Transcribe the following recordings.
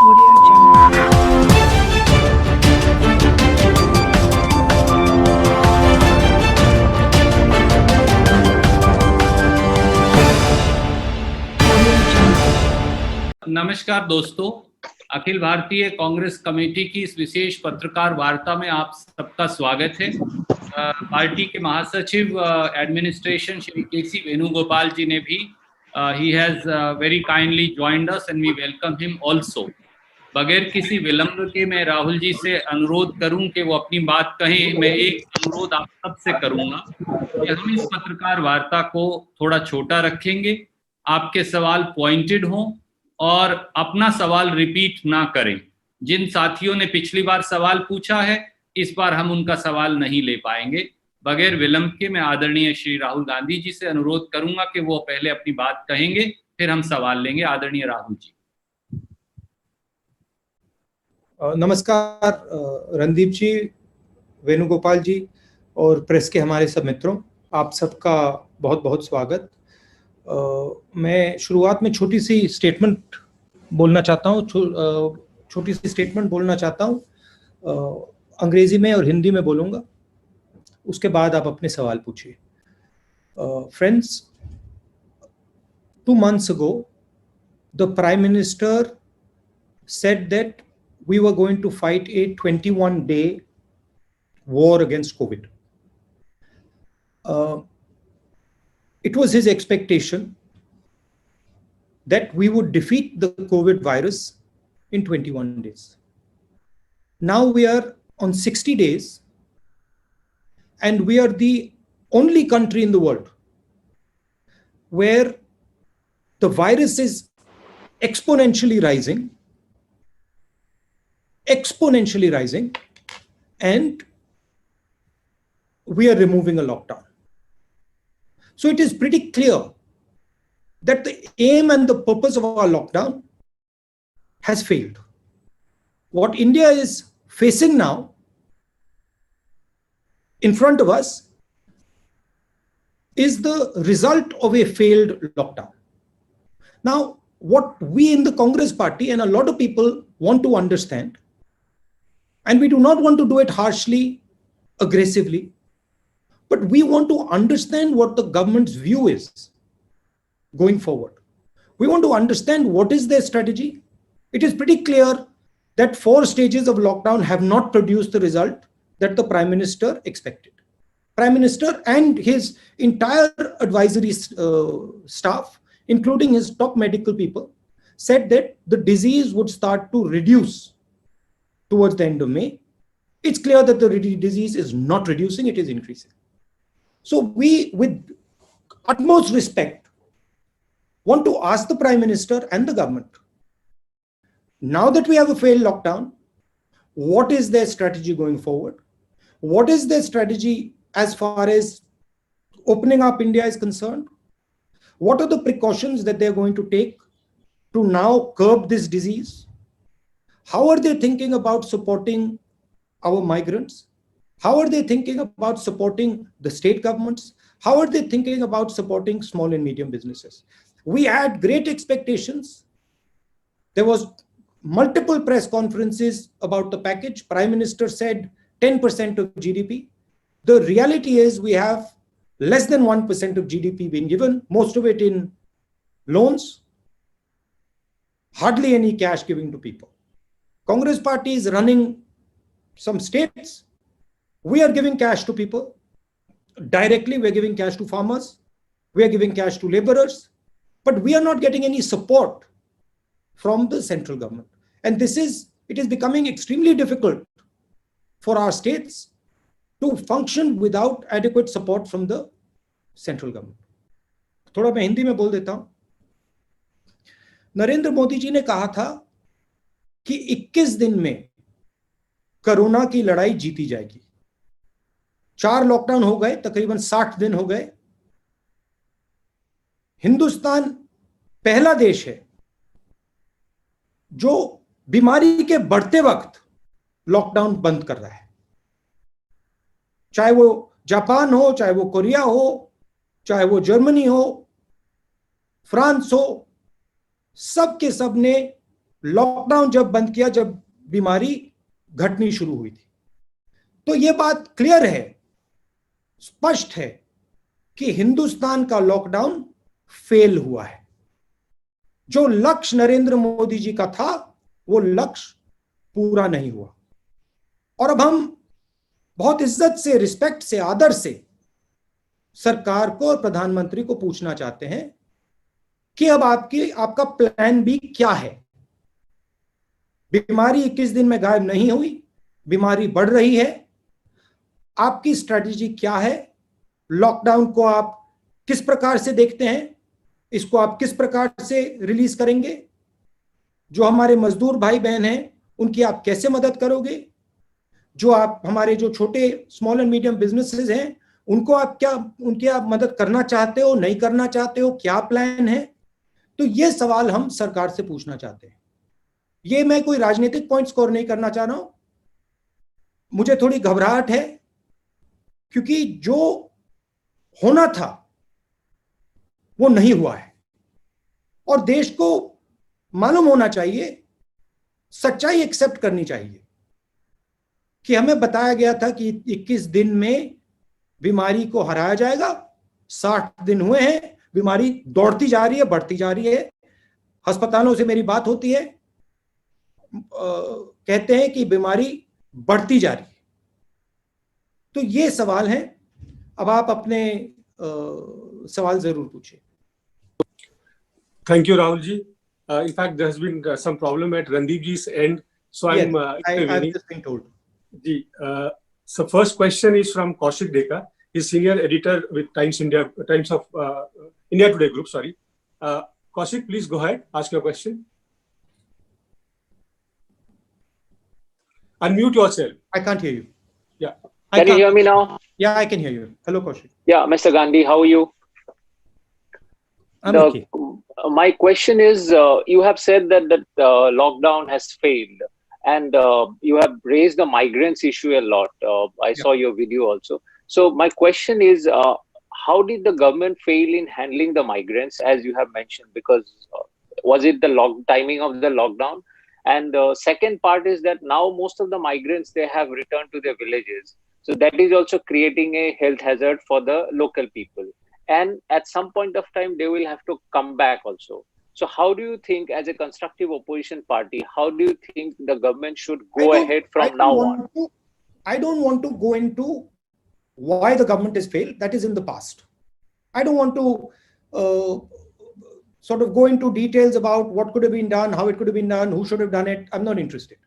Audio Jungle. नमस्कार दोस्तों, Akhil Bharatiya Congress committee की इस विशेष पत्रकार वार्ता में आप सबका स्वागत है। पार्टी के महासचिव एडमिनिस्ट्रेशन श्री केसी वेणुगोपाल जी ने भी he has very kindly joined us and we welcome him also. बगैर किसी विलंब के मैं राहुल जी से अनुरोध करूं कि वो अपनी बात कहें। मैं एक अनुरोध आप सबसे करूंगा कि हम इस पत्रकार वार्ता को थोड़ा छोटा रखेंगे, आपके सवाल पॉइंटेड हों और अपना सवाल रिपीट ना करें। जिन साथियों ने पिछली बार सवाल पूछा है, इस बार हम उनका सवाल नहीं ले पाएंगे। बगैर विलंब के मैं आदरणीय श्री राहुल गांधी जी से अनुरोध करूंगा कि वो पहले अपनी बात कहेंगे, फिर हम सवाल लेंगे। आदरणीय राहुल जी। नमस्कार रणदीप जी, वेणुगोपाल जी और प्रेस के हमारे सब मित्रों, आप सबका बहुत बहुत स्वागत। मैं शुरुआत में छोटी सी स्टेटमेंट बोलना चाहता हूँ। अंग्रेजी में और हिंदी में बोलूँगा, उसके बाद आप अपने सवाल पूछिए। Friends, 2 months ago, the Prime Minister said that we were going to fight a 21-day war against COVID. It was his expectation that we would defeat the COVID virus in 21 days. Now we are on 60 days, and we are the only country in the world where the virus is exponentially rising, and we are removing a lockdown. So it is pretty clear that the aim and the purpose of our lockdown has failed. What India is facing now in front of us is the result of a failed lockdown. Now, what we in the Congress party and a lot of people want to understand, and we do not want to do it harshly, aggressively, but we want to understand what the government's view is going forward. We want to understand what is their strategy. It is pretty clear that 4 stages of lockdown have not produced the result that the Prime Minister expected. Prime Minister and his entire advisory staff, including his top medical people, said that the disease would start to reduce towards the end of May. It's clear that the disease is not reducing, it is increasing. So we, with utmost respect, want to ask the Prime Minister and the government, now that we have a failed lockdown, what is their strategy going forward? What is their strategy as far as opening up India is concerned? What are the precautions that they're going to take to now curb this disease? How are they thinking about supporting our migrants? How are they thinking about supporting the state governments? How are they thinking about supporting small and medium businesses? We had great expectations. There was multiple press conferences about the package. Prime Minister said 10% of GDP. The reality is we have less than 1% of GDP being given, most of it in loans, hardly any cash giving to people. Congress party is running some states. We are giving cash to people. Directly, we are giving cash to farmers. We are giving cash to laborers. But we are not getting any support from the central government. And it is becoming extremely difficult for our states to function without adequate support from the central government. थोड़ा मैं हिंदी में बोल देता हूं। नरेंद्र मोदी जी ने कहा था कि 21 दिन में कोरोना की लड़ाई जीती जाएगी। 4 लॉकडाउन हो गए, तकरीबन 60 दिन हो गए। हिंदुस्तान पहला देश है जो बीमारी के बढ़ते वक्त लॉकडाउन बंद कर रहा है। चाहे वो जापान हो, चाहे वो कोरिया हो, चाहे वो जर्मनी हो, फ्रांस हो, सब के सब ने लॉकडाउन जब बंद किया, जब बीमारी घटनी शुरू हुई थी। तो ये बात क्लियर है, स्पष्ट है कि हिंदुस्तान का लॉकडाउन फेल हुआ है। जो लक्ष्य नरेंद्र मोदी जी का था वो लक्ष्य पूरा नहीं हुआ। और अब हम बहुत इज्जत से, रिस्पेक्ट से, आदर से सरकार को और प्रधानमंत्री को पूछना चाहते हैं कि अब आपका प्लान बी क्या है। बीमारी 21 दिन में गायब नहीं हुई, बीमारी बढ़ रही है। आपकी स्ट्रेटजी क्या है? लॉकडाउन को आप किस प्रकार से देखते हैं? इसको आप किस प्रकार से रिलीज करेंगे? जो हमारे मजदूर भाई बहन हैं उनकी आप कैसे मदद करोगे? जो आप हमारे जो छोटे स्मॉल एंड मीडियम बिजनेसेस हैं उनको उनकी आप मदद करना चाहते हो, नहीं करना चाहते हो, क्या प्लान है? तो ये सवाल हम सरकार से पूछना चाहते हैं। ये मैं कोई राजनीतिक पॉइंट स्कोर नहीं करना चाह रहा हूं। मुझे थोड़ी घबराहट है क्योंकि जो होना था वो नहीं हुआ है और देश को मालूम होना चाहिए, सच्चाई एक्सेप्ट करनी चाहिए कि हमें बताया गया था कि 21 दिन में बीमारी को हराया जाएगा। 60 दिन हुए हैं, बीमारी दौड़ती जा रही है, बढ़ती जा रही है। अस्पतालों से मेरी बात होती है, कहते हैं कि बीमारी बढ़ती जा रही है। तो ये सवाल है। अब आप अपने सवाल जरूर पूछिए। Thank you, Rahul ji. In fact, there has been some problem at Randeep ji's end, so Yes, I've just been told. Ji, so first question is from Kaushik Deka. He's senior editor with Times of India Today Group. Sorry, Kaushik, please go ahead. Ask your question. Unmute yourself. I can't hear you. Yeah. Can you hear me now? Yeah, I can hear you. Hello, Kaushik. Yeah, Mr. Gandhi, how are you? I'm okay. My question is, you have said that the lockdown has failed, and you have raised the migrants issue a lot. I saw your video also. So my question is, how did the government fail in handling the migrants, as you have mentioned? Because was it the timing of the lockdown? And the second part is that now most of the migrants, they have returned to their villages. So that is also creating a health hazard for the local people. And at some point of time, they will have to come back also. So how do you think, as a constructive opposition party, how do you think the government should go ahead from now on? I don't want to go into why the government has failed. That is in the past. I don't want to sort of go into details about what could have been done, how it could have been done, who should have done it. I'm not interested.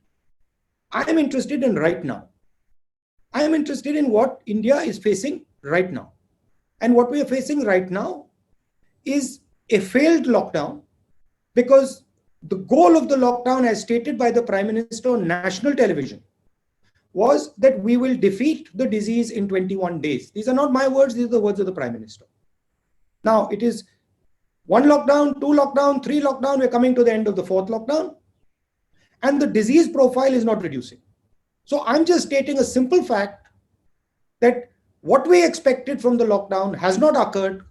I am interested in right now. I am interested in what India is facing right now. And what we are facing right now is a failed lockdown, because the goal of the lockdown, as stated by the Prime Minister on national television, was that we will defeat the disease in 21 days. These are not my words, these are the words of the Prime Minister. Now it is 1 lockdown, 2 lockdown, 3 lockdown, we're coming to the end of the 4th lockdown, and the disease profile is not reducing. So I'm just stating a simple fact that what we expected from the lockdown has not occurred.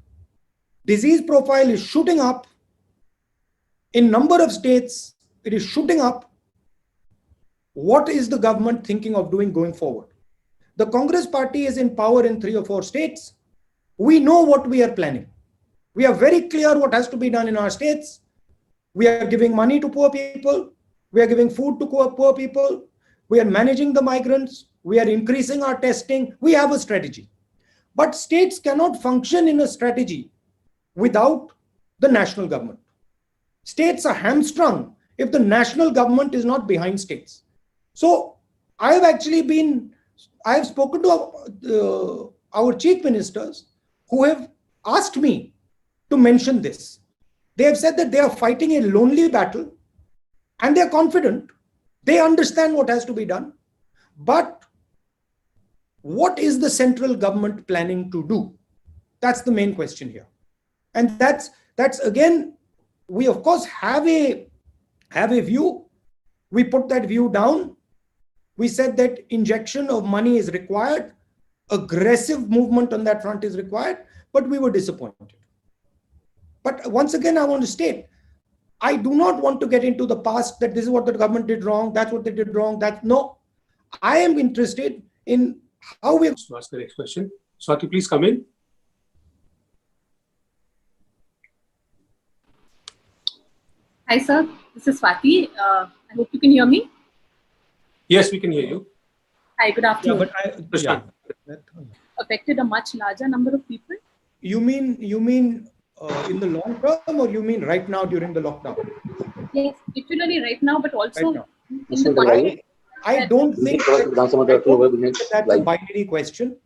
Disease profile is shooting up. In number of states, it is shooting up. What is the government thinking of doing going forward? The Congress party is in power in 3 or 4 states. We know what we are planning. We are very clear what has to be done in our states. We are giving money to poor people. We are giving food to poor people. We are managing the migrants. We are increasing our testing. We have a strategy. But states cannot function in a strategy without the national government. States are hamstrung if the national government is not behind states. So I have spoken to our chief ministers who have asked me to mention this. They have said that they are fighting a lonely battle and they are confident. They understand what has to be done. But what is the central government planning to do? That's the main question here. And that's again, we of course have a view. We put that view down. We said that injection of money is required. Aggressive movement on that front is required, but we were disappointed. But once again, I want to state, I do not want to get into the past that this is what the government did wrong, that's what they did wrong. No, I am interested in how we. To ask the next question. Swati, please come in. Hi, sir. This is Swati. I hope you can hear me. Yes, we can hear you. Hi, good afternoon. Prashant. Affected a much larger number of people. You mean in the long term, or you mean right now during the lockdown? Yes, particularly right now, but also Right now. in the past. I don't think that's a binary question.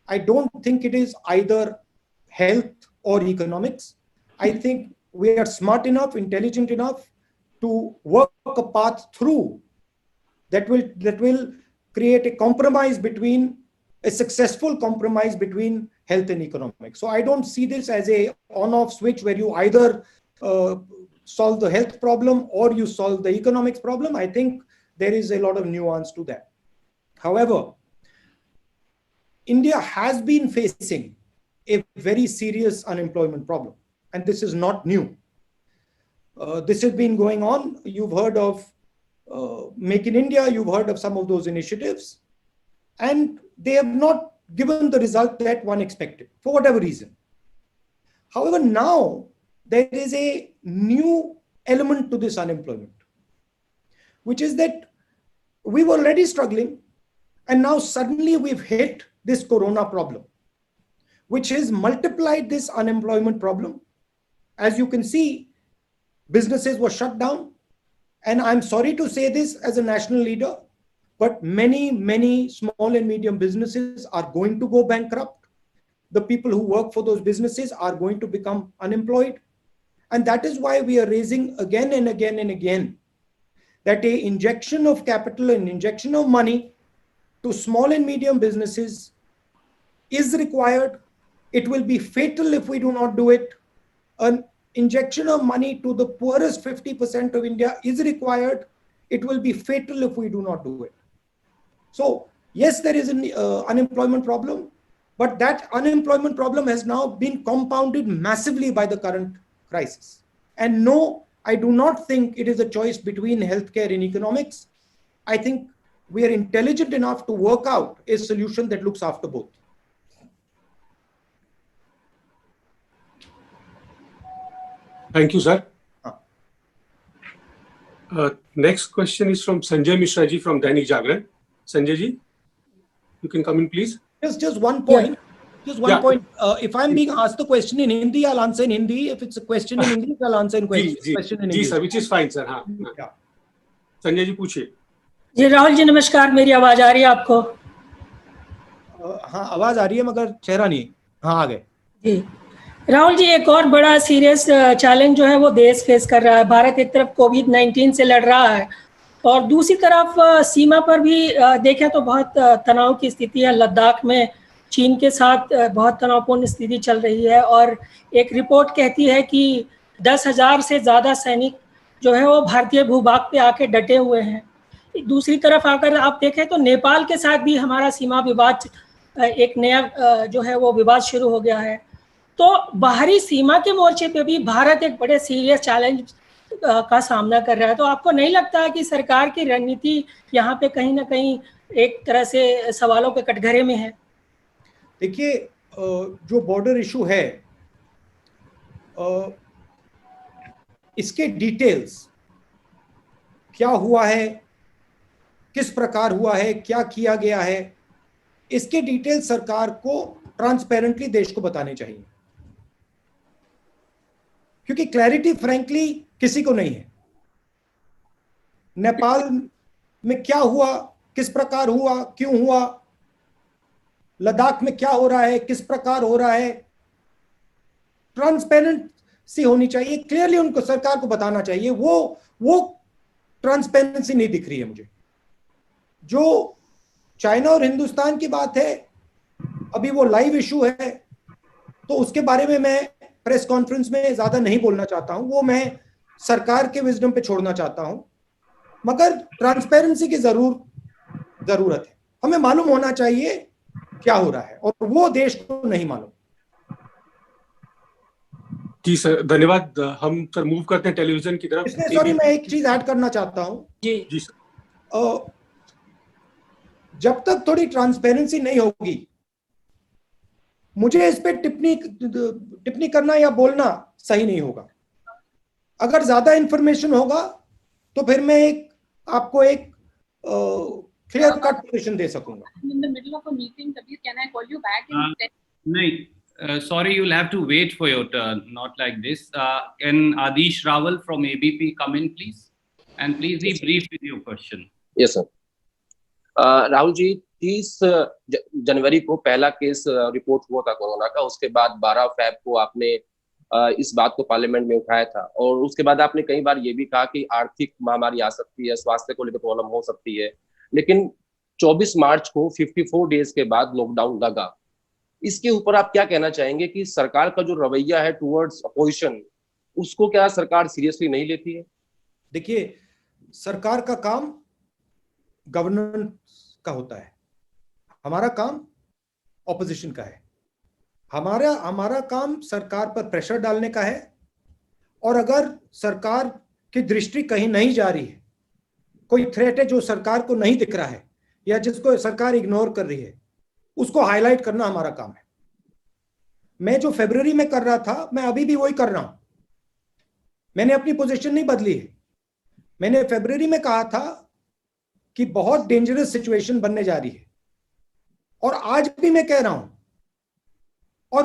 I don't think it is either health or economics. I think we are smart enough, intelligent enough to work a path through that will create a compromise between a successful compromise between health and economics. So I don't see this as a on-off switch where you either solve the health problem or you solve the economics problem. I think there is a lot of nuance to that. However, India has been facing a very serious unemployment problem, and this is not new. This has been going on. You've heard of Make in India, you've heard of some of those initiatives, and they have not given the result that one expected for whatever reason. However, now there is a new element to this unemployment, which is that we were already struggling, and now suddenly we've hit this corona problem, which has multiplied this unemployment problem. As you can see, businesses were shut down, and I'm sorry to say this as a national leader, but many small and medium businesses are going to go bankrupt. The people who work for those businesses are going to become unemployed. And that is why we are raising again and again and again that an injection of capital and injection of money to small and medium businesses is required. It will be fatal if we do not do it. An injection of money to the poorest 50% of India is required. It will be fatal if we do not do it. So yes, there is an unemployment problem, but that unemployment problem has now been compounded massively by the current crisis. And no, I do not think it is a choice between healthcare and economics. I think we are intelligent enough to work out a solution that looks after both. Thank you, sir. Next question is from Sanjay Mishra ji from Dainik Jagran. Sanjay ji, you can come in, please. Just one point. Yeah. Just one point. If I'm being asked the question in Hindi, I'll answer in Hindi. If it's a question in English, I'll answer in question in English. Sir, which is fine, sir. हाँ. Yeah. Sanjay ji पूछिए. जी राहुल जी नमस्कार, मेरी आवाज आ रही है आपको? हाँ, आवाज आ रही है मगर चेहरा नहीं. हाँ, आ गए. जी राहुल जी, एक और बड़ा सीरियस चैलेंज जो है वो देश फेस कर रहा है. भारत एक तरफ कोविड-19 से लड़ रहा है और दूसरी तरफ सीमा पर भी देखें तो बहुत तनाव की स्थिति है. लद्दाख में चीन के साथ बहुत तनावपूर्ण स्थिति चल रही है और एक रिपोर्ट कहती है कि 10,000 से ज़्यादा सैनिक जो है वो भारतीय भूभाग पे आके डटे हुए हैं. दूसरी तरफ अगर आप देखें तो नेपाल के साथ भी हमारा सीमा विवाद, एक नया जो है वो विवाद शुरू हो गया है. तो बाहरी सीमा के मोर्चे पे भी भारत एक बड़े सीरियस चैलेंज का सामना कर रहा है. तो आपको नहीं लगता है कि सरकार की रणनीति यहाँ पे कहीं ना कहीं एक तरह से सवालों के कटघरे में है? देखिए, जो बॉर्डर इशू है, इसके डिटेल्स क्या हुआ है, किस प्रकार हुआ है, क्या किया गया है, इसके डिटेल्स सरकार को ट्रांसपेरेंटली देश को बताने चाहिए, क्योंकि क्लैरिटी फ्रैंकली किसी को नहीं है. नेपाल में क्या हुआ, किस प्रकार हुआ, क्यों हुआ, लद्दाख में क्या हो रहा है, किस प्रकार हो रहा है, ट्रांसपेरेंसी होनी चाहिए. क्लियरली उनको सरकार को बताना चाहिए. वो ट्रांसपेरेंसी नहीं दिख रही है मुझे. जो चाइना और हिंदुस्तान की बात है, अभी वो लाइव इशू है, तो उसके बारे में मैं प्रेस कॉन्फ्रेंस में ज्यादा नहीं बोलना चाहता हूं. वो मैं सरकार के विजडम पे छोड़ना चाहता हूं. मगर ट्रांसपेरेंसी की जरूरत है. हमें मालूम होना चाहिए क्या हो रहा है, और वो देश को नहीं मालूम. जी सर, धन्यवाद। हम सर मूव करते हैं टेलीविजन की तरफ। इसमें सॉरी मैं एक चीज ऐड करना चाहता हूं। जी सर। जब तक थोड़ी ट्रांसपेरेंसी नहीं होगी, मुझे इस पे टिप्पणी करना या बोलना सही नहीं होगा। अगर ज्यादा इंफॉर्मेशन होगा तो फिर मैं आपको एक क्लियर कट पोजीशन दे सकूंगा। In the middle of a meeting, Kabir, can I call you back in 10? No, sorry, you'll have to wait for your turn. Not like this. Can Adish Rawal from ABP come in, please? And please be brief with your question. Yes, sir. Rahul ji, 30 जनवरी को पहला case report हुआ था corona का। उसके बाद 12 fab को आपने इस बात को पार्लियामेंट में उठाया था, और उसके बाद आपने कई बार ये भी कहा कि आर्थिक महामारी आ सकती है, स्वास्थ्य को लेकर प्रॉब्लम हो सकती है। लेकिन 24 मार्च को 54 डेज के बाद लॉकडाउन लगा। इसके ऊपर आप क्या कहना चाहेंगे कि सरकार का जो रवैया है टुवर्ड्स अपोजिशन, उसको क्या सरकार सीरियसली नहीं लेती है? देखिए, सरकार का काम गवर्नेंस का होता है, हमारा काम ऑपोजिशन का है। हमारा काम सरकार पर प्रेशर डालने का है, और अगर सरकार की दृष्टि कहीं नहीं जा रही है, कोई थ्रेट है जो सरकार को नहीं दिख रहा है या जिसको सरकार इग्नोर कर रही है, उसको हाईलाइट करना हमारा काम है। मैं जो फरवरी में कर रहा था, मैं अभी भी वही कर रहा हूं। मैंने अपनी पोजीशन नहीं बदली है। मैंने फरवरी में कहा था कि बहुत डेंजरस सिचुएशन बनने जा रही है, और आज भी मैं कह रहा हूं। और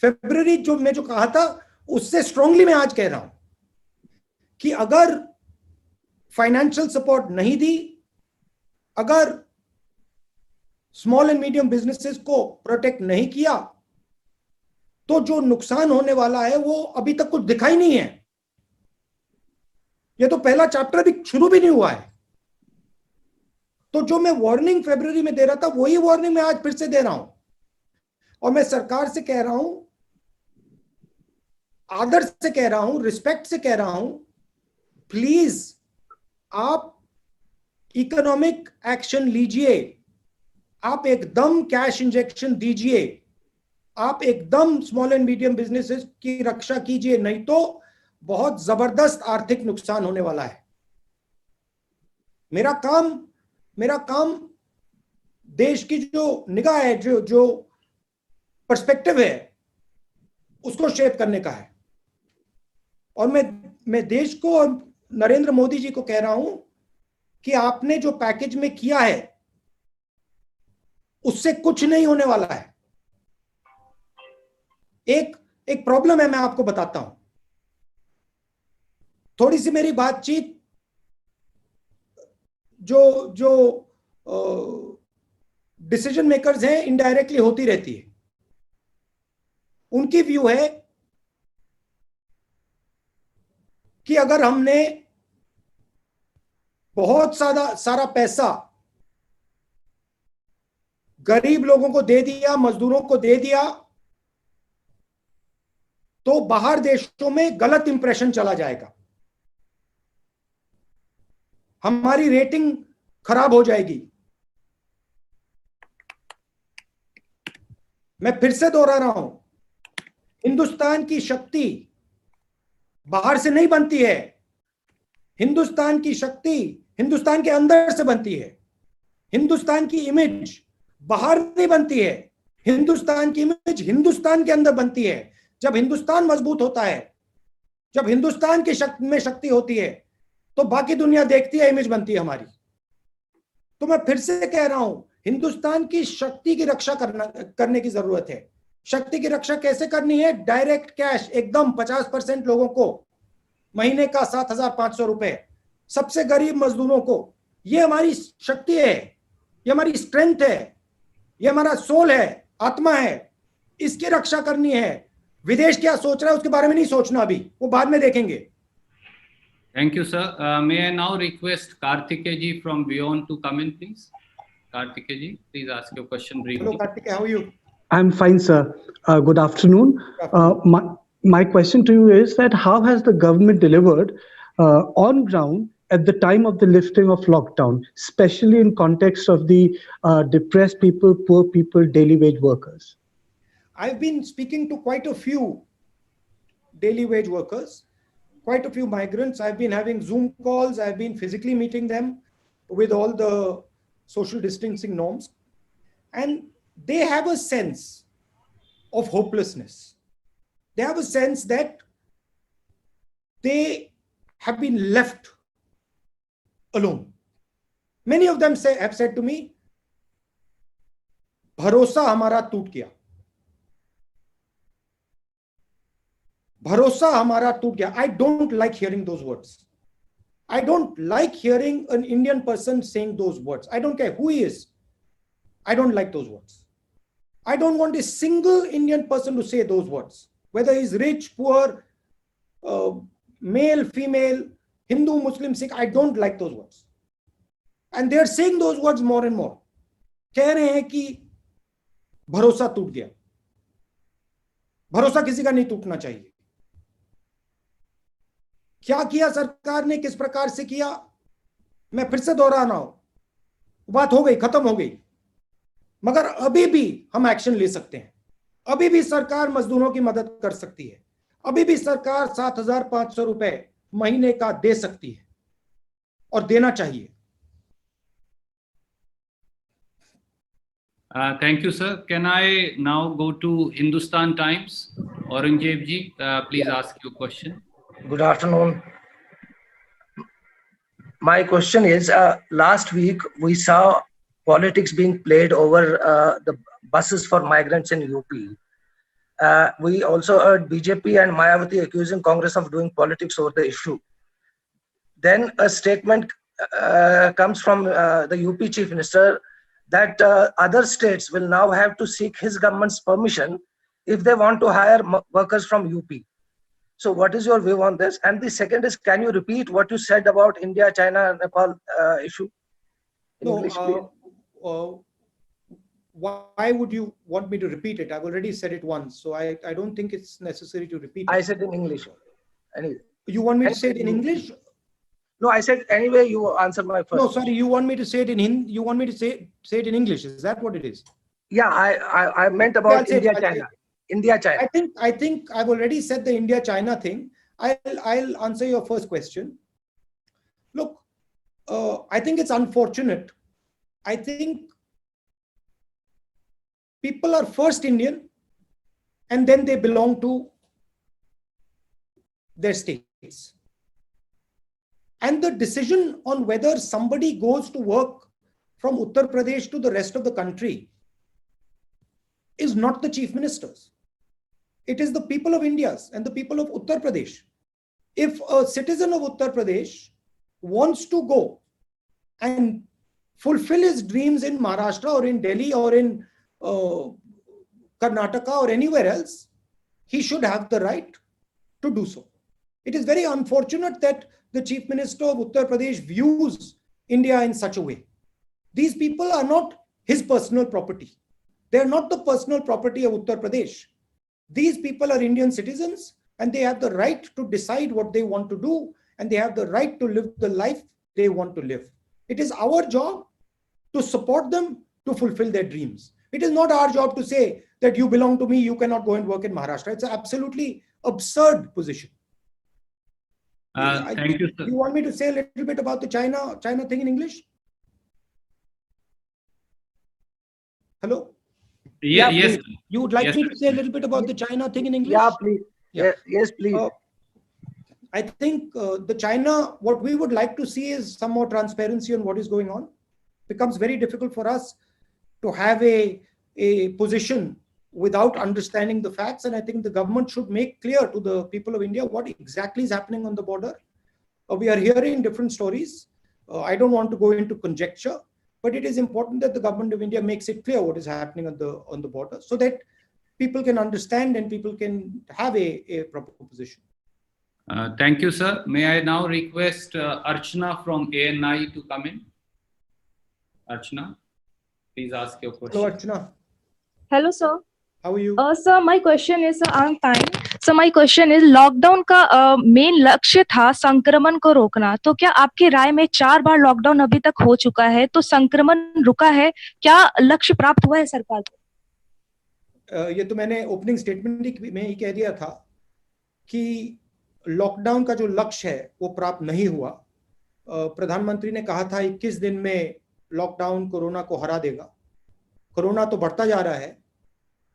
फरवरी मैं जो कहा था, उससे स्ट्रांगली मैं आज कह रहा हूं कि अगर फाइनेंशियल सपोर्ट नहीं दी, अगर स्मॉल एंड मीडियम बिजनेसेस को प्रोटेक्ट नहीं किया, तो जो नुकसान होने वाला है वो अभी तक कुछ दिखाई नहीं है। ये तो पहला चैप्टर भी शुरू भी नहीं हुआ है। तो जो मैं वार्निंग फरवरी में दे रहा था, वही वार्निंग मैं आज फिर से दे रहा हूं, और मैं सरकार से कह रहा हूं, आदर से कह रहा हूं, रिस्पेक्ट से कह रहा हूं, प्लीज आप इकोनॉमिक एक्शन लीजिए, आप एकदम कैश इंजेक्शन दीजिए, आप एकदम स्मॉल एंड मीडियम बिजनेसेस की रक्षा कीजिए, नहीं तो बहुत जबरदस्त आर्थिक नुकसान होने वाला है। मेरा काम देश की जो निगाह है, जो पर्सपेक्टिव है, उसको शेप करने का है। और मैं देश को और नरेंद्र मोदी जी को कह रहा हूं कि आपने जो पैकेज में किया है, उससे कुछ नहीं होने वाला है। एक प्रॉब्लम है, मैं आपको बताता हूं। थोड़ी सी मेरी बातचीत जो डिसीजन मेकर्स हैं, इनडायरेक्टली होती रहती है। उनकी व्यू है कि अगर हमने बहुत सारा पैसा गरीब लोगों को दे दिया, मजदूरों को दे दिया, तो बाहर देशों में गलत इंप्रेशन चला जाएगा, हमारी रेटिंग खराब हो जाएगी। मैं फिर से दोहरा रहा हूं, हिंदुस्तान की शक्ति बाहर से नहीं बनती है। हिंदुस्तान की शक्ति हिंदुस्तान के अंदर से बनती है। हिंदुस्तान की इमेज बाहर नहीं बनती है। हिंदुस्तान की इमेज हिंदुस्तान के अंदर बनती है। जब हिंदुस्तान मजबूत होता है, जब हिंदुस्तान की शक्ति में शक्ति होती है, तो बाकी दुनिया देखती है, इमेज बनती है हमारी। तो मैं फिर से कह रहा हूं, हिंदुस्तान की शक्ति की रक्षा करने की जरूरत है। शक्ति की रक्षा कैसे करनी है? डायरेक्ट कैश एकदम 50% लोगों को महीने का 7,500 रुपए, सबसे गरीब मजदूरों को। ये हमारी शक्ति है, ये हमारी स्ट्रेंथ है, ये हमारा सोल है, आत्मा है। इसकी रक्षा करनी है। विदेश क्या सोच रहा है उसके बारे में नहीं सोचना, अभी वो बाद में देखेंगे। Thank you, sir. May I now request Karthikeya ji from Beyond to come in, please? Karthikeya ji, please ask your question briefly. Hello, Karthikeya, how are you? I'm fine, sir. Good afternoon. My question to you is that how has the government delivered on ground at the time of the lifting of lockdown, especially in context of the depressed people, poor people, daily wage workers? I've been speaking to quite a few daily wage workers, quite a few migrants. I've been having Zoom calls. I've been physically meeting them with all the social distancing norms. And they have a sense of hopelessness. They have a sense that they have been left alone. Many of them have said to me, भरोसा हमारा टूट गया. भरोसा हमारा टूट गया. I don't like hearing those words. I don't like hearing an Indian person saying those words. I don't care who he is. I don't like those words. I don't want a single Indian person to say those words, whether he's rich, poor, male, female, Hindu, Muslim, Sikh. I don't like those words. And they're saying those words more and more. कह रहे हैं कि भरोसा टूट गया. भरोसा किसी का नहीं टूटना चाहिए. क्या किया सरकार ने, किस प्रकार से किया, मैं फिर से दोहरा रहा हूं. बात हो गई, खत्म हो गई. मगर अभी भी हम एक्शन ले सकते हैं. अभी भी सरकार मजदूरों की मदद कर सकती है. अभी भी सरकार 7,500 रुपए महीने का दे सकती है और देना चाहिए. Thank you, sir. Can I now go to Hindustan Times? Aurangzeb ji, please ask your question. Good afternoon. My question is, last week we saw politics being played over the buses for migrants in UP. We also heard BJP and Mayawati accusing Congress of doing politics over the issue. Then a statement comes from the UP Chief Minister that other states will now have to seek his government's permission if they want to hire workers from UP. So what is your view on this? And the second is, can you repeat what you said about India, China, Nepal issue? In English, No, why would you want me to repeat it? I've already said it once, so I don't think it's necessary to repeat it. I said in English. Anyway. You want me to say it in English? No, I said anyway. You answer my first. No, sorry. You want me to say it in Hindi? You want me to say it in English? Is that what it is? Yeah, I meant about India, China. India, China. I think I've already said the India, China thing. I'll answer your first question. Look, I think it's unfortunate. I think people are first Indian and then they belong to their states. And the decision on whether somebody goes to work from Uttar Pradesh to the rest of the country is not the chief minister's. It is the people of India's and the people of Uttar Pradesh. If a citizen of Uttar Pradesh wants to go and fulfill his dreams in Maharashtra or in Delhi or in Karnataka or anywhere else, he should have the right to do so. It is very unfortunate that the Chief Minister of Uttar Pradesh views India in such a way. These people are not his personal property. They are not the personal property of Uttar Pradesh. These people are Indian citizens and they have the right to decide what they want to do and they have the right to live the life they want to live. It is our job to support them to fulfill their dreams. It is not our job to say that you belong to me, you cannot go and work in Maharashtra. It's an absolutely absurd position. Thank you, sir. You want me to say a little bit about the China thing in English? Hello? Yeah, yes. Please. You would like me to say a little bit about the China thing in English? Yeah, please. Yeah. Yes, please. I think the China, what we would like to see is some more transparency on what is going on. It becomes very difficult for us to have a position without understanding the facts. And I think the government should make clear to the people of India what exactly is happening on the border. We are hearing different stories. I don't want to go into conjecture, but it is important that the government of India makes it clear what is happening on the border so that people can understand and people can have a proper position. Thank you, sir. May I now request Archana from ANI to come in? Archana, please ask your question. Hello, Archana. Hello, sir. How are you? Sir, my question is, I'm fine. So my question is, lockdown का main लक्ष्य था संक्रमण को रोकना. तो क्या आपकी राय में 4 बार लॉकडाउन अभी तक हो चुका है, तो संक्रमण रुका है? क्या लक्ष्य प्राप्त हुआ है सरकार को? ये तो मैंने ओपनिंग स्टेटमेंट में ही कह दिया था कि लॉकडाउन का जो लक्ष्य है वो प्राप्त नहीं हुआ। प्रधानमंत्री ने कहा था 21 दिन में लॉकडाउन कोरोना को हरा देगा। कोरोना तो बढ़ता जा रहा है,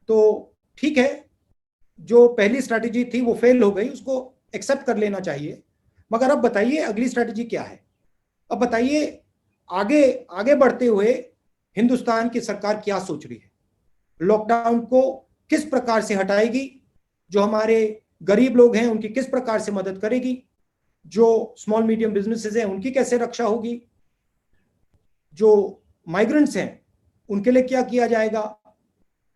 तो ठीक है, जो पहली स्ट्रैटेजी थी वो फेल हो गई, उसको एक्सेप्ट कर लेना चाहिए। मगर अब बताइए अगली स्ट्रैटेजी क्या है? अब बताइए आगे आगे बढ़ते हुए हिंदुस्तान की सरकार क्या सोच रही है? लॉकडाउन को किस प्रकार से हटाएगी? जो हमारे गरीब लोग हैं उनकी किस प्रकार से मदद करेगी? जो स्मॉल मीडियम बिजनेसेस हैं उनकी कैसे रक्षा होगी? जो माइग्रेंट्स हैं उनके लिए क्या किया जाएगा?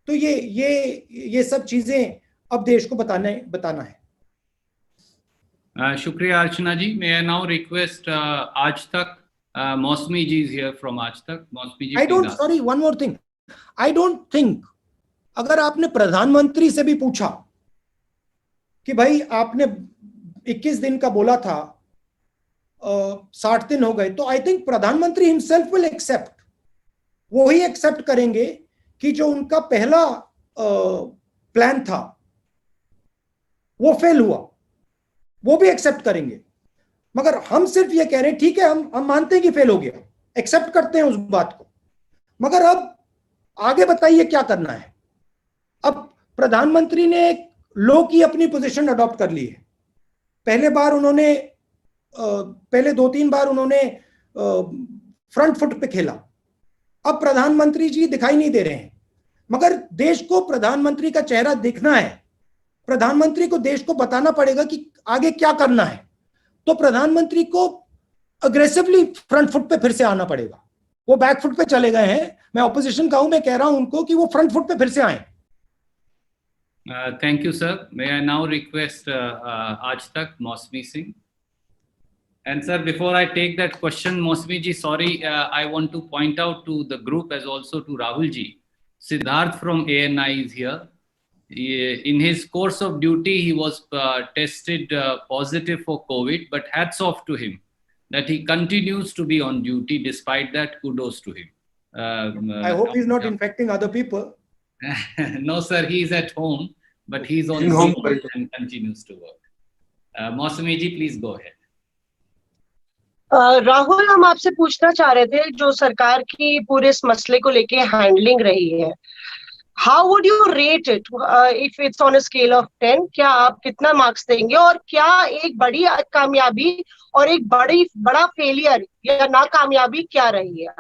तो ये सब चीजें अब देश को बताना है। शुक्रिया अर्चना जी। may I now request आज तक Mosmi ji is here from आज तक। Mosmi ji, sorry, one more thing. I don't think, अगर आपने प्रधानमंत्री से भी पूछा कि भाई आपने 21 दिन का बोला था, 60 दिन हो गए, तो आई थिंक प्रधानमंत्री हिमसेल्फ विल एक्सेप्ट, वो ही एक्सेप्ट करेंगे कि जो उनका पहला प्लान था वो फेल हुआ, वो भी एक्सेप्ट करेंगे। मगर हम सिर्फ ये कह रहे हैं ठीक है, हम मानते हैं कि फेल हो गया, एक्सेप्ट करते हैं उस बात को, मगर अब आगे बताइए क्या करना है। अब प्रधानमंत्री ने एक लो की अपनी पोजीशन अडॉप्ट कर ली है। पहले 2-3 बार उन्होंने फ्रंट फुट पे खेला। अब प्रधानमंत्री जी दिखाई नहीं दे रहे हैं, मगर देश को प्रधानमंत्री का चेहरा दिखना है। प्रधानमंत्री को देश को बताना पड़ेगा कि आगे क्या करना है, तो प्रधानमंत्री को अग्रेसिवली फ्रंट फुट पे फिर से आना पड़ेगा। वो बैक फुट पे चले गए हैं। मैं ऑपोजिशन का हूं, मैं कह रहा हूं उनको कि वो फ्रंट फुट पे फिर से आए। Thank you, sir. May I now request Aaj Tak, Mosmi Singh? And sir, before I take that question, Mosmi ji, sorry, I want to point out to the group as also to Rahul ji. Siddharth from ANI is here. In his course of duty, he was tested positive for COVID, but hats off to him that he continues to be on duty. Despite that, kudos to him. I hope he's not infecting other people. No, sir, he's at home, but he's on home and continues to work. Mosmi ji, please go ahead. Rahul, हम आपसे पूछना चाह रहे थे, जो सरकार की पूरे इस मसले को लेके हैंडलिंग रही है, how would you rate it if it's on a scale of 10? क्या आप कितना मार्क्स देंगे? और क्या एक बड़ी कामयाबी और एक बड़ा फेलियर या नाकामयाबी क्या रही है?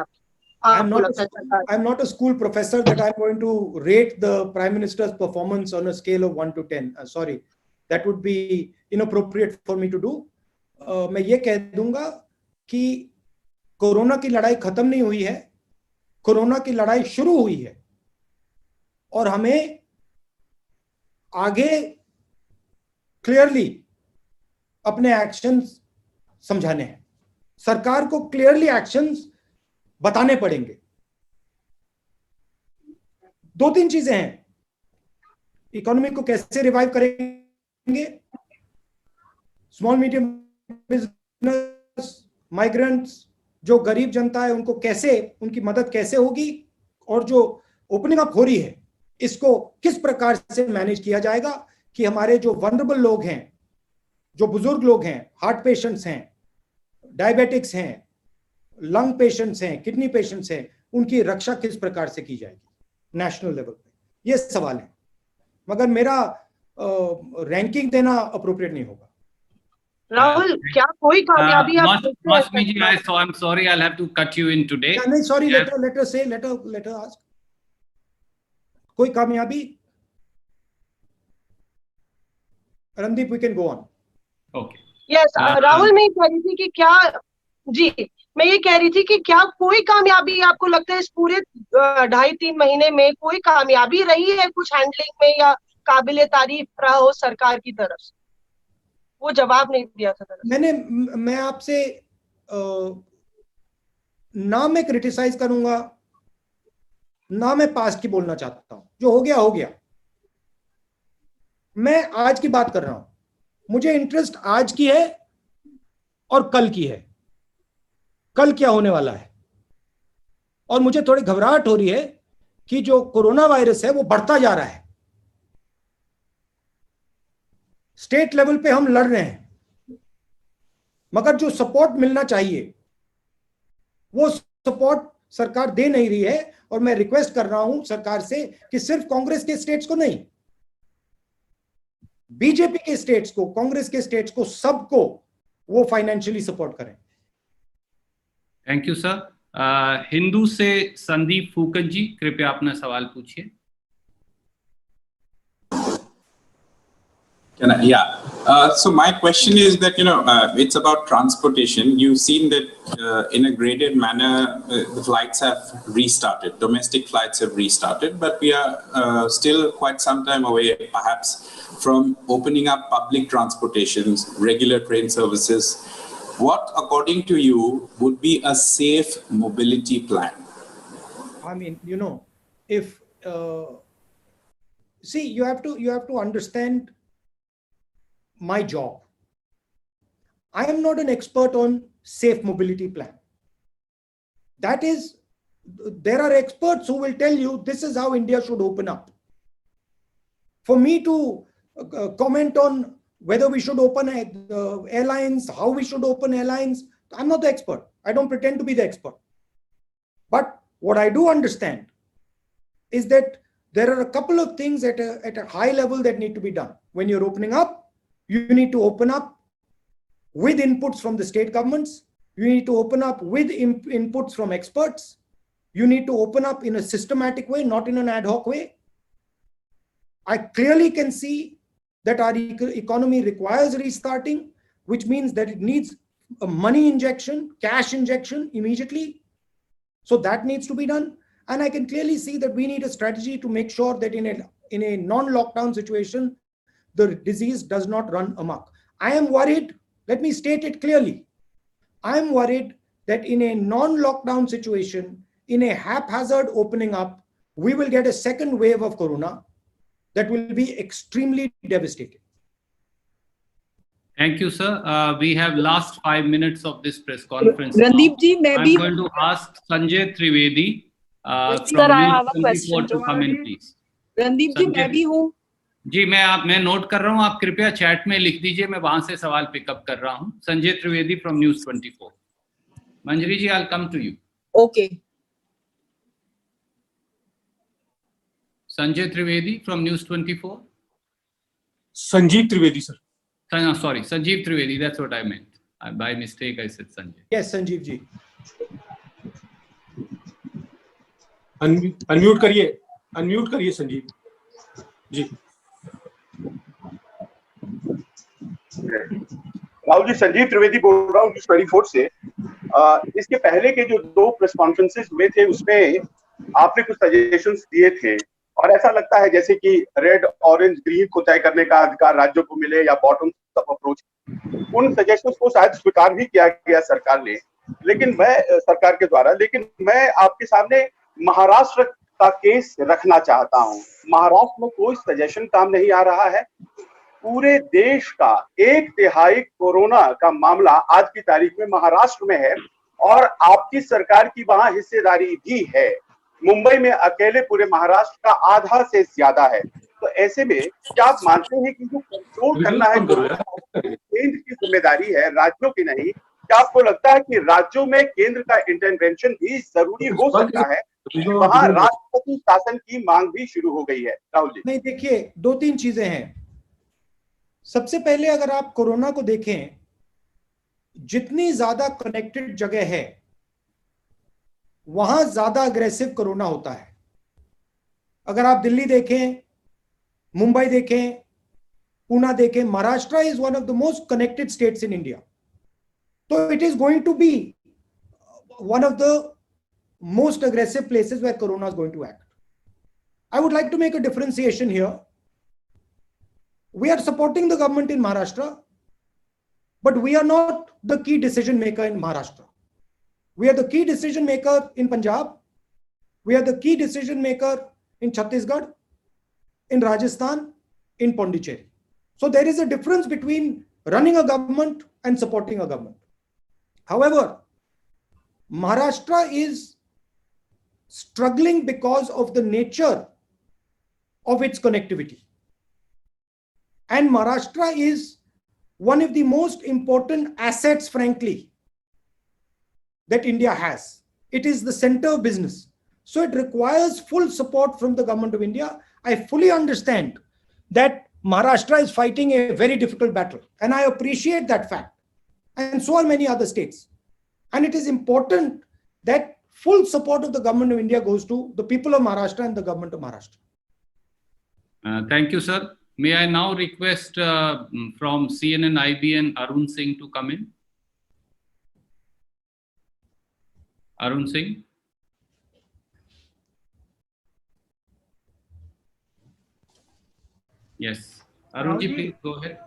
I'm not a school professor that I'm going to rate the Prime Minister's performance on a scale of 1 to 10. Sorry, that would be inappropriate for me to do. मैं ये कह दूंगा कि कोरोना की लड़ाई खत्म नहीं हुई है, कोरोना की लड़ाई शुरू हुई है और हमें आगे क्लियरली अपने एक्शंस समझाने हैं। सरकार को क्लियरली एक्शंस बताने पड़ेंगे। 2-3 चीजें हैं। इकोनॉमी को कैसे रिवाइव करेंगे, स्मॉल मीडियम बिजनेस, माइग्रेंट्स, जो गरीब जनता है उनको कैसे, उनकी मदद कैसे होगी, और जो ओपनिंग अप हो रही है इसको किस प्रकार से मैनेज किया जाएगा कि हमारे जो वनरेबल लोग हैं, जो बुजुर्ग लोग हैं, हार्ट पेशेंट्स हैं, डायबिटिक्स हैं, लंग पेशेंट्स हैं, किडनी पेशेंट्स हैं, उनकी रक्षा किस प्रकार से की जाएगी नेशनल लेवल पे। ये सवाल है, मगर मेरा रैंकिंग देना अप्रोप्रिएट नहीं होगा। राहुल, क्या कोई कामयाबी Mosmi ji, I'm sorry, I'll have to cut you in today. नहीं, sorry, let her ask. कोई कामयाबी? Randeep, we can go on. Okay. Yes, Rahul, मैं कह रही थी कि क्या, जी मैं ये कह रही थी कि क्या कोई कामयाबी आपको लगता है इस पूरे 2.5-3 महीने में कोई कामयाबी रही है कुछ हैंडलिंग में, या काबिले तारीफ रहा हो सरकार की तरफ से? वो जवाब नहीं दिया था। मैं आपसे ना मैं क्रिटिसाइज करूंगा, ना मैं पास्ट की बोलना चाहता हूं। जो हो गया हो गया। मैं आज की बात कर रहा हूं। मुझे इंटरेस्ट आज की है और कल की है, कल क्या होने वाला है। और मुझे थोड़ी घबराहट हो रही है कि जो कोरोना वायरस है वो बढ़ता जा रहा है। स्टेट लेवल पे हम लड़ रहे हैं, मगर जो सपोर्ट मिलना चाहिए वो सपोर्ट सरकार दे नहीं रही है। और मैं रिक्वेस्ट कर रहा हूं सरकार से कि सिर्फ कांग्रेस के स्टेट्स को नहीं, बीजेपी के स्टेट्स को, कांग्रेस के स्टेट्स को, सबको वो फाइनेंशियली सपोर्ट करें। Thank you sir. हिंदू से संदीप फूकन जी, कृपया अपना सवाल पूछिए। So my question is that, it's about transportation. You've seen that in a graded manner, the flights have restarted, domestic flights have restarted, but we are still quite some time away, perhaps, from opening up public transportations, regular train services. What, according to you, would be a safe mobility plan? I mean, if see, you have to understand my job. I am not an expert on safe mobility plan. That is, there are experts who will tell you this is how India should open up. For me to comment on whether we should open airlines, how we should open airlines, I'm not the expert. I don't pretend to be the expert. But what I do understand is that there are a couple of things at a high level that need to be done. When you're opening up, you need to open up with inputs from the state governments. You need to open up with inputs from experts. You need to open up in a systematic way, not in an ad hoc way. I clearly can see that our economy requires restarting, which means that it needs a money injection, cash injection immediately. So that needs to be done. And I can clearly see that we need a strategy to make sure that in a non-lockdown situation, the disease does not run amok. I am worried, let me state it clearly. I am worried that in a non-lockdown situation, in a haphazard opening up, we will get a second wave of corona that will be extremely devastating. Thank you, sir. We have last 5 minutes of this press conference. Randeep ji, I'm going to ask Sanjay Trivedi sir, I have a question to come in, please. Randeep ji, मैं भी हूँ। जी, मैं note कर रहा हूँ, आप कृपया chat में लिख दीजिए, मैं वहां से सवाल पिकअप कर रहा हूँ। Sanjay Trivedi from news 24। Manjari ji, I'll come to you. Okay. Sanjay Trivedi from News 24. Sanjeev Trivedi, sir. Sorry, Sanjeev Trivedi, that's what I meant. By mistake, I said Sanjay. Yes, Sanjeev ji. Unmute करिए संजीव जी। राहुल जी, संजीव त्रिवेदी बोल रहा हूँ news 24 से। इसके पहले के जो 2 press conferences हुए थे उसमें आपने कुछ सजेशंस दिए थे और ऐसा लगता है जैसे कि रेड, ऑरेंज, ग्रीन को तय करने का अधिकार राज्यों को मिले या बॉटम अप अप्रोच। उन सजेशंस को शायद स्वीकार भी किया गया सरकार ने, लेकिन सरकार के द्वारा मैं आपके सामने महाराष्ट्र का केस रखना चाहता हूँ। महाराष्ट्र में कोई सजेशन काम नहीं आ रहा है। पूरे देश का 1/3 कोरोना का मामला आज की तारीख में महाराष्ट्र में है और आपकी सरकार की वहां हिस्सेदारी भी है। मुंबई में अकेले पूरे महाराष्ट्र का आधा से ज्यादा है। तो ऐसे में क्या आप मानते हैं कि जो कंट्रोल करना है केंद्र की जिम्मेदारी है, राज्यों की नहीं? क्या आपको लगता है कि राज्यों में केंद्र का इंटरवेंशन भी जरूरी हो सकता है? वहां राष्ट्रपति शासन की मांग भी शुरू हो गई है। राहुल जी, नहीं, देखिए 2-3 चीजें हैं। सबसे पहले अगर आप कोरोना को देखें, जितनी ज्यादा कनेक्टेड जगह है वहां ज्यादा अग्रेसिव कोरोना होता है। अगर आप दिल्ली देखें, मुंबई देखें, पुणे देखें, Maharashtra is one of the most connected states in India. तो it is going to be one of the most aggressive places where corona is going to act. I would like to make a differentiation here. We are supporting the government in Maharashtra, but we are not the key decision maker in Maharashtra. We are the key decision maker in Punjab. We are the key decision maker in Chhattisgarh, in Rajasthan, in Pondicherry. So there is a difference between running a government and supporting a government. However, Maharashtra is struggling because of the nature of its connectivity. And Maharashtra is one of the most important assets, frankly, that India has. It is the center of business. So it requires full support from the government of India. I fully understand that Maharashtra is fighting a very difficult battle, and I appreciate that fact. And so are many other states. And it is important that full support of the government of India goes to the people of Maharashtra and the government of Maharashtra. Thank you, sir. May I now request from CNN IBN Arun Singh to come in? Arun Singh. Yes. Arun ji, please go ahead.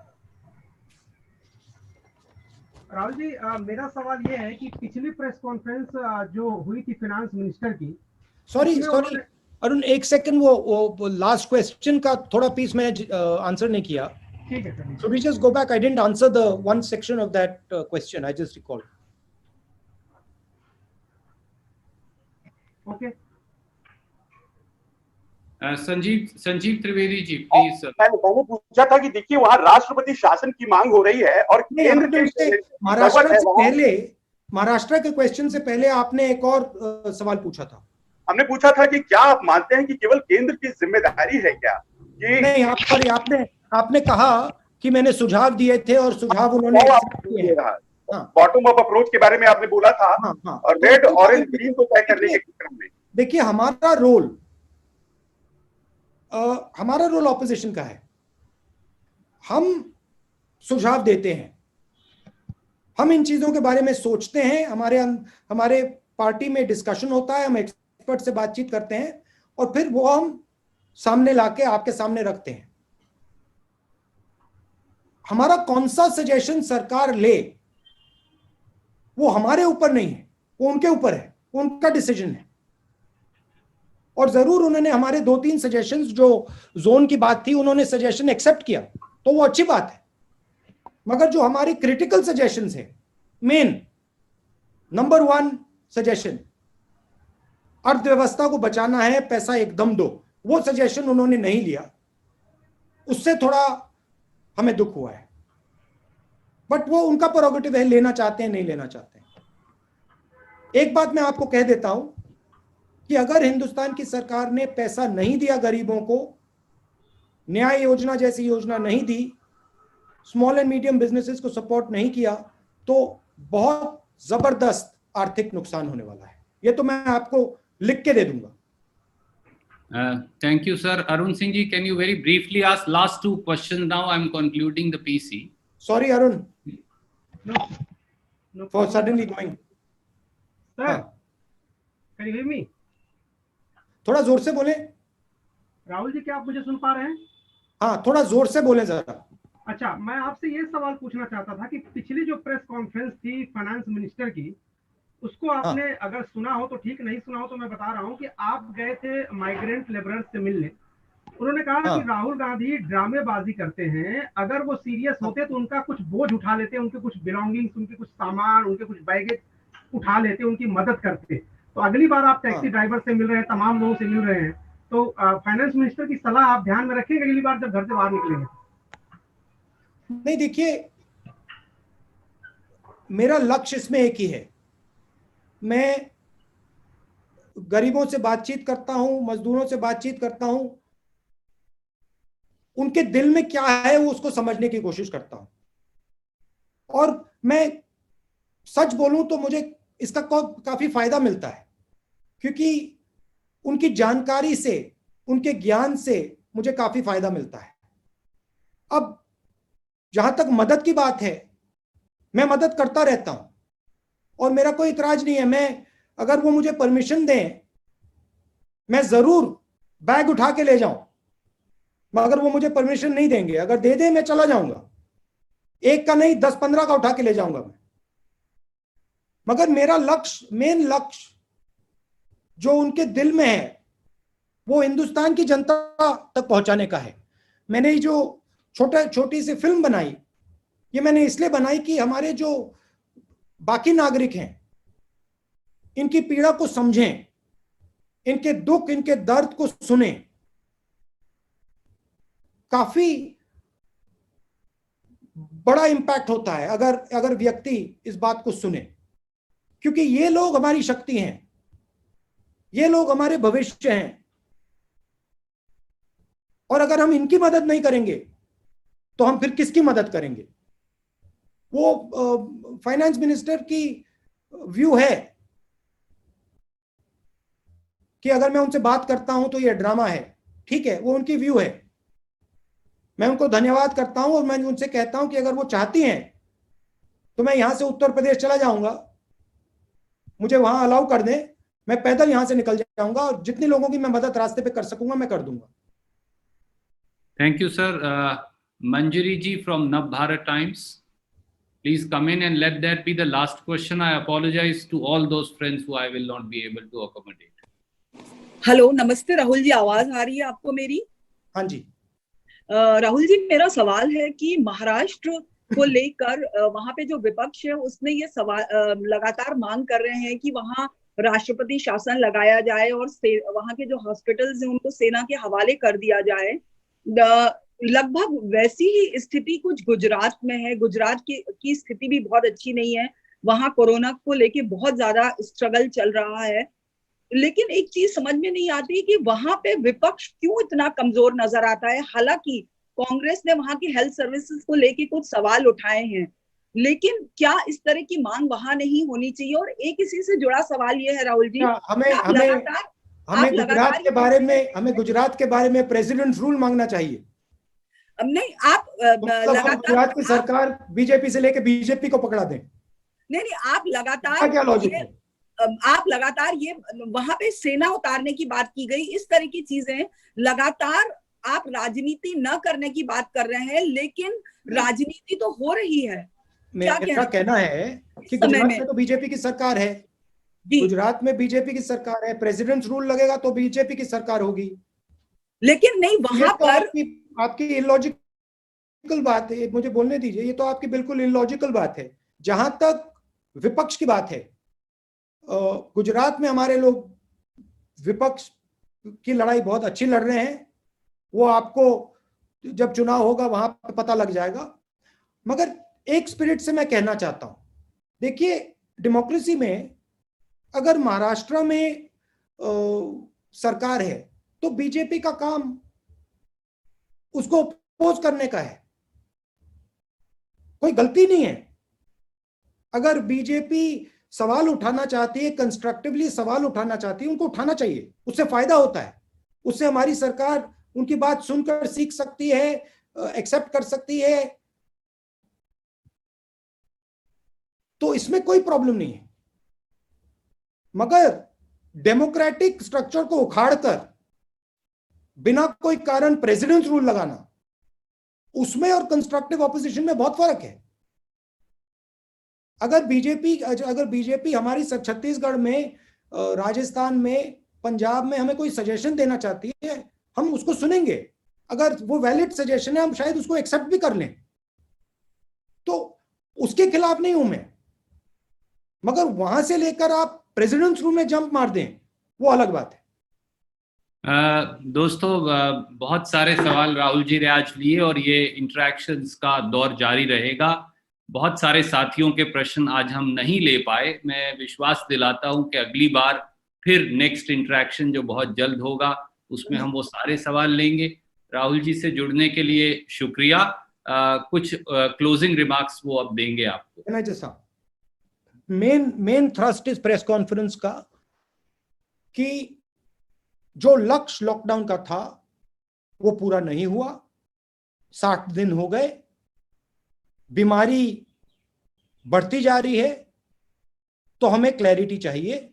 Rahul ji, मेरा सवाल ये है कि पिछली press conference जो हुई थी finance minister की, सॉरी अरुण, एक सेकंड, वो लास्ट क्वेश्चन का थोड़ा पीस मैंने आंसर नहीं किया. ठीक है sir. So we just go back. I didn't answer the one section of that question. I just recalled. Okay. Sanjeev Trivedi ji, please. मैंने पूछा था कि देखिए वहाँ राष्ट्रपति शासन की मांग हो रही है और केंद्र के महाराष्ट्र के क्वेश्चन से पहले आपने एक और सवाल पूछा था. हमने पूछा था कि क्या आप मानते हैं कि केवल केंद्र की जिम्मेदारी है क्या कि नहीं, आपने कहा कि मैंने सुझाव दिए थे और सुझाव उन्होंने बॉटम अप अप्रोच के बारे में आपने बोला था. और रेड ऑरेंज ग्रीन को तय करने के क्रम में देखिए हमारा रोल ऑपोजिशन का है. हम सुझाव देते हैं, हम इन चीजों के बारे में सोचते हैं, हमारे पार्टी में डिस्कशन होता है, हम एक्सपर्ट से बातचीत करते हैं और फिर वो हम सामने लाके आपके सामने रखते हैं. हमारा कौन सा सजेशन सरकार ले वो हमारे ऊपर नहीं है, वो उनके ऊपर है, उनका डिसीजन है. और जरूर उन्होंने हमारे 2-3 सजेशंस, जो जोन की बात थी, उन्होंने सजेशन एक्सेप्ट किया तो वो अच्छी बात है. मगर जो हमारी क्रिटिकल सजेशंस है, मेन नंबर 1 सजेशन, अर्थव्यवस्था को बचाना है, पैसा एकदम दो, वो सजेशन उन्होंने नहीं लिया. उससे थोड़ा हमें दुख हुआ है, बट वो उनका प्रोरोगेटिव है, लेना चाहते हैं नहीं लेना चाहते हैं. एक बात मैं आपको कह देता हूं कि अगर हिंदुस्तान की सरकार ने पैसा नहीं दिया गरीबों को, न्याय योजना जैसी योजना नहीं दी, स्मॉल एंड मीडियम बिजनेसेस को सपोर्ट नहीं किया, तो बहुत जबरदस्त आर्थिक नुकसान होने वाला है. ये तो मैं आपको लिख के दे दूंगा. Thank you, sir. Arun Singh ji, can you very briefly ask last 2 questions now? I'm concluding the PC. Sorry, Arun. No. For suddenly going. Sir, can you hear me? थोड़ा जोर से बोले. राहुल जी, क्या आप मुझे सुन पा रहे हैं? हाँ, थोड़ा जोर से बोले जरा. अच्छा, मैं आपसे ये सवाल पूछना चाहता था कि पिछली जो प्रेस कॉन्फ्रेंस थी फाइनेंस मिनिस्टर की, उसको आपने अगर सुना हो तो ठीक, नहीं सुना हो तो मैं बता रहा हूँ कि आप गए थे माइग्रेंट लेबरर्स से मिलने. उन्होंने कहा कि राहुल गांधी ड्रामेबाजी करते हैं, अगर वो सीरियस होते तो उनका कुछ बोझ उठा लेते, उनके कुछ बिलोंगिंग्स, उनके कुछ सामान, उनके कुछ बैगेज उठा लेते, उनकी मदद करते. तो अगली बार आप टैक्सी ड्राइवर से मिल रहे हैं, तमाम लोगों से मिल रहे हैं, तो फाइनेंस मिनिस्टर की सलाह आप ध्यान में रखेंगे अगली बार जब घर से बाहर निकलेंगे. नहीं, देखिए, मेरा लक्ष्य इसमें एक ही है. मैं गरीबों से बातचीत करता हूं, मजदूरों से बातचीत करता हूं, उनके दिल में क्या है वो उसको समझने की कोशिश करता हूं. और मैं सच बोलूं तो मुझे इसका काफी फायदा मिलता है, क्योंकि उनकी जानकारी से, उनके ज्ञान से मुझे काफी फायदा मिलता है. अब जहां तक मदद की बात है, मैं मदद करता रहता हूं और मेरा कोई इतराज नहीं है. मैं, अगर वो मुझे परमिशन दें, मैं जरूर बैग उठा के ले जाऊं. मगर वो मुझे परमिशन नहीं देंगे, अगर दे दें मैं चला जाऊंगा. एक का नहीं, 10-15 का उठा के ले जाऊंगा मैं. मगर मेरा लक्ष्य, मेन लक्ष्य जो उनके दिल में है, वो हिंदुस्तान की जनता तक पहुंचाने का है. मैंने ये जो छोटी सी फिल्म बनाई, ये मैंने इसलिए बनाई कि हमारे जो बाकी नागरिक हैं, इनकी पीड़ा को समझें, इनके दुख, इनके दर्द को सुनें. काफी बड़ा इंपैक्ट होता है अगर व्यक्ति इस बात को सुने, क्योंकि ये लोग हमारी शक्ति हैं, ये लोग हमारे भविष्य हैं, और अगर हम इनकी मदद नहीं करेंगे तो हम फिर किसकी मदद करेंगे? वो फाइनेंस मिनिस्टर की व्यू है कि अगर मैं उनसे बात करता हूं तो ये ड्रामा है। ठीक है, वो उनकी व्यू है, मैं उनको धन्यवाद करता हूं और मैं उनसे कहता हूं कि अगर वो चाहती हैं तो मैं यहां से उत्तर प्रदेश चला जाऊंगा, मुझे वहां अलाउ कर दें, मैं पैदल यहां से निकल जाऊंगा और जितने लोगों की मैं मदद रास्ते पे कर सकूंगा मैं कर दूंगा। Thank you sir. Manjari ji from Navbharat Times, please come in and let that be the last question. I apologize to all those friends who I will not be able to accommodate. Hello, नमस्ते राहुल जी, आवाज आ रही है आपको मेरी? हाँ जी। राहुल जी, मेरा सवाल है कि महाराष्ट्र को लेकर वहां पे जो विपक्ष है उसने ये सवाल लगातार मांग कर रहे हैं कि वहां राष्ट्रपति शासन लगाया जाए और वहां के जो हॉस्पिटल्स हैं उनको सेना के हवाले कर दिया जाए। लगभग वैसी ही स्थिति कुछ गुजरात में है। गुजरात की स्थिति भी बहुत अच्छी नहीं है, वहां कोरोना को लेके बहुत ज्यादा स्ट्रगल चल रहा है। लेकिन एक चीज समझ में नहीं आती कि वहां पे विपक्ष क्यों इतना कमजोर नजर आता है। हालांकि कांग्रेस ने वहां की हेल्थ सर्विसेज को लेके कुछ सवाल उठाए हैं, लेकिन क्या इस तरह की मांग वहां नहीं होनी चाहिए? और एक इसी से जुड़ा सवाल ये है राहुल जी, हमें गुजरात के बारे में प्रेसिडेंट रूल मांगना चाहिए। नहीं, आप लगातार गुजरात की सरकार बीजेपी से लेके बीजेपी को पकड़ा दें। नहीं, आप लगातार क्या लॉजिक है? आप लगातार ये वहां पे सेना उतारने की बात की गई, इस तरह की चीजें लगातार आप राजनीति न करने की बात कर रहे हैं, लेकिन राजनीति तो हो रही है। मेरा कहना है कि गुजरात में तो बीजेपी की सरकार है, गुजरात में बीजेपी की सरकार है, प्रेसिडेंट रूल लगेगा तो बीजेपी की सरकार होगी। लेकिन नहीं, वहां पर आपकी इलॉजिकल बात है, मुझे बोलने दीजिए। ये तो आपकी बिल्कुल इलॉजिकल बात है। जहां तक विपक्ष की बात है, गुजरात में हमारे लोग विपक्ष की लड़ाई बहुत अच्छी लड़ रहे हैं, वो आपको जब चुनाव होगा वहां पे पता लग जाएगा। मगर एक स्पिरिट से मैं कहना चाहता हूं, देखिए डेमोक्रेसी में अगर महाराष्ट्र में सरकार है तो बीजेपी का काम उसको अपोज करने का है, कोई गलती नहीं है। अगर बीजेपी सवाल उठाना चाहती है, कंस्ट्रक्टिवली सवाल उठाना चाहती है, उनको उठाना चाहिए, उससे फायदा होता है, उससे हमारी सरकार उनकी बात सुनकर सीख सकती है, एक्सेप्ट कर सकती है, तो इसमें कोई प्रॉब्लम नहीं है। मगर डेमोक्रेटिक स्ट्रक्चर को उखाड़कर बिना कोई कारण प्रेसिडेंट रूल लगाना, उसमें और कंस्ट्रक्टिव ऑपोजिशन में बहुत फर्क है। अगर बीजेपी हमारी छत्तीसगढ़ में, राजस्थान में, पंजाब में हमें कोई सजेशन देना चाहती है, हम उसको सुनेंगे। अगर वो वैलिड सजेशन है हम शायद उसको एक्सेप्ट भी कर लें, तो उसके खिलाफ नहीं हूं मैं। मगर वहां से लेकर आप प्रेसिडेंट रूल में जंप मार दें, वो अलग बात है। दोस्तों, बहुत सारे सवाल राहुल जी ने आज लिए और ये इंटरेक्शंस का दौर जारी रहेगा। बहुत सारे साथियों के प्रश्न आज हम नहीं ले पाए। मैं विश्वास दिलाता हूं कि अगली बार फिर नेक्स्ट इंटरेक्शन जो बहुत जल्द होगा उसमें हम वो सारे सवाल लेंगे। राहुल जी से जुड़ने के लिए शुक्रिया। कुछ क्लोजिंग रिमार्क्स वो अब देंगे आपको। जैसा मेन थ्रस्ट इस प्रेस कॉन्फ्रेंस का कि जो लक्ष्य लॉकडाउन का था वो पूरा नहीं हुआ, 60 दिन हो गए, बीमारी बढ़ती जा रही है, तो हमें क्लैरिटी चाहिए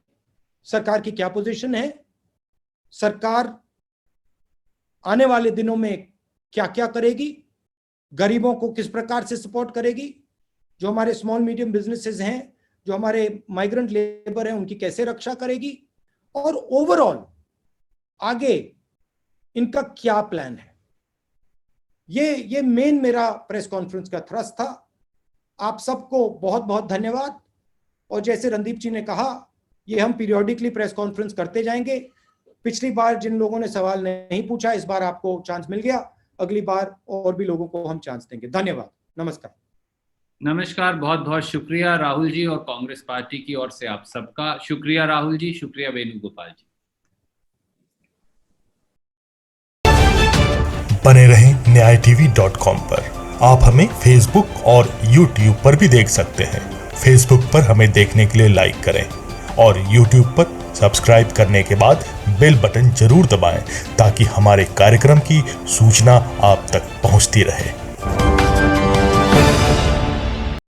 सरकार की क्या पोजीशन है, सरकार आने वाले दिनों में क्या क्या करेगी, गरीबों को किस प्रकार से सपोर्ट करेगी, जो हमारे स्मॉल मीडियम बिजनेसेस हैं, जो हमारे माइग्रेंट लेबर हैं, उनकी कैसे रक्षा करेगी, और ओवरऑल आगे इनका क्या प्लान है। ये मेन मेरा प्रेस कॉन्फ्रेंस का थ्रस्ट था। आप सबको बहुत बहुत धन्यवाद। और जैसे रणदीप जी ने कहा, ये हम पीरियोडिकली प्रेस कॉन्फ्रेंस करते जाएंगे। पिछली बार जिन लोगों ने सवाल नहीं पूछा, इस बार आपको चांस मिल गया, अगली बार और भी लोगों को हम चांस देंगे। धन्यवाद, नमस्कार। नमस्कार, बहुत बहुत शुक्रिया राहुल जी और कांग्रेस पार्टी की ओर से आप सबका शुक्रिया राहुल जी, शुक्रिया वेणुगोपाल जी। बने रहें न्यायटीवी.com पर। आप हमें फेसबुक और यूट्यूब पर भी देख सकते हैं। फेसबुक पर हमें देखने के लिए लाइक करें और यूट्यूब पर सब्सक्राइब करने के बाद बेल बटन जरूर दबाएं ताकि हमारे कार्यक्रम की सूचना आप तक पहुंचती रहे।